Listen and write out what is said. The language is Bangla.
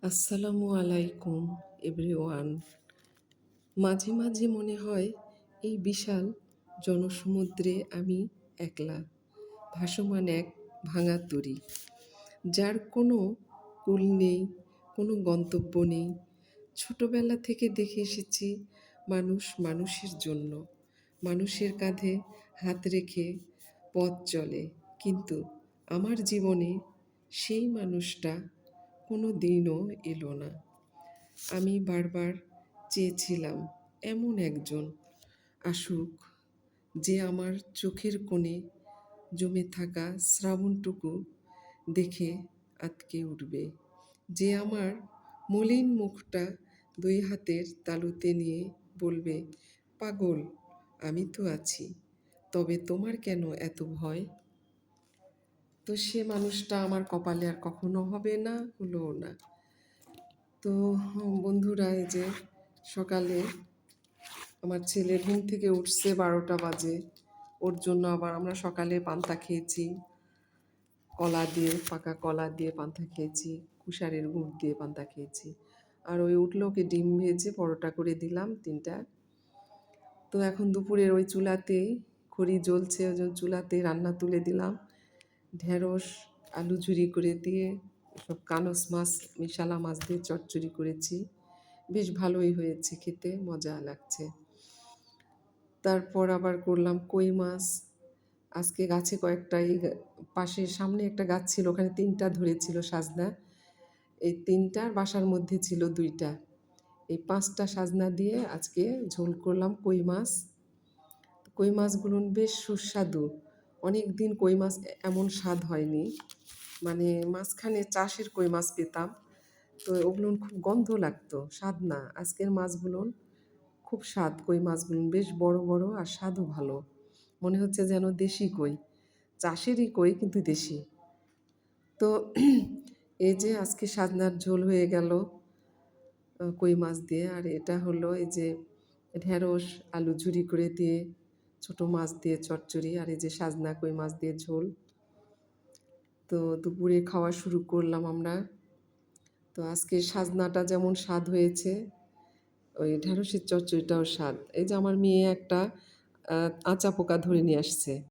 আসসালামু আলাইকুম এভরিওয়ান। মাঝে মাঝে মনে হয় এই বিশাল জনসমুদ্রে আমি একলা, ভাসমান এক ভাঙা তরী, যার কোনো কূল নেই, কোনো গন্তব্য নেই। ছোটবেলা থেকে দেখে এসেছি মানুষ মানুষের জন্য, মানুষের কাঁধে হাত রেখে পথ চলে, কিন্তু আমার জীবনে সেই মানুষটা কোনো দিনও এলো না। আমি বারবার চেয়েছিলাম এমন একজন আসুক, যে আমার চোখের কোণে জমে থাকা শ্রাবণটুকু দেখে আঁতকে উঠবে, যে আমার মলিন মুখটা দুই হাতের তালুতে নিয়ে বলবে, পাগল, আমি তো আছি, তবে তোমার কেন এত ভয়? তো সে মানুষটা আমার কপালে আর কখনো হবে না, হলো না। তো বন্ধুরা, এই যে সকালে আমার ছেলে ঘুম থেকে উঠছে 12টা বাজে, ওর জন্য আবার আমরা সকালে পান্তা খেয়েছি, কলা দিয়ে, পাকা কলা দিয়ে পান্তা খেয়েছি, কুশারের গুড় দিয়ে পান্তা খেয়েছি। আর ওই উঠলো, ওকে ডিম ভেজে পরোটা করে দিলাম 3টা। তো এখন দুপুরের ওই চুলাতেই খড়ি জ্বলছে, ওই জন্য চুলাতে রান্না তুলে দিলাম। ঢেঁড়স আলু ঝুরি করে দিয়ে সব কানস মাছ, মিশালা মাছ দিয়ে চচ্চড়ি করেছি, বেশ ভালোই হয়েছে, খেতে মজা লাগছে। তারপর আবার করলাম কই মাছ। আজকে গাছে কয়েকটা, এই পাশের সামনে একটা গাছ ছিল, ওখানে 3টা ধরেছিল সাজনা, এই 3টার বাসার মধ্যে ছিল 2টা, এই 5টা সাজনা দিয়ে আজকে ঝোল করলাম কই মাছ। কই মাছগুলো বেশ সুস্বাদু, অনেক দিন কই মাছ এমন স্বাদ হয়নি। মানে মাঝখানে চাষের কই মাছ পেতাম, তো ওগুলো খুব গন্ধ লাগতো, স্বাদ না। আজকের মাছগুলো খুব স্বাদ, কই মাছগুলো বেশ বড় বড় আর স্বাদও ভালো, মনে হচ্ছে যেন দেশি কই, চাষেরই কই কিন্তু দেশি। তো এই যে আজকে সাজনার ঝোল হয়ে গেল কই মাছ দিয়ে, আর এটা হলো এই যে ঢেঁড়স আলু ঝুরি করে দিয়ে ছোট মাছ দিয়ে চচ্চড়ি, আর এই যে সাজনা কই মাছ দিয়ে ঝোল। তো দুপুরে খাওয়া শুরু করলাম আমরা। তো আজকে সাজনাটা যেমন স্বাদ হয়েছে, ওই ঢেঁড়সের চচ্চড়িটাও স্বাদ। এই যে আমার মেয়ে একটা আঁচা পোকা ধরে নিয়ে আসছে।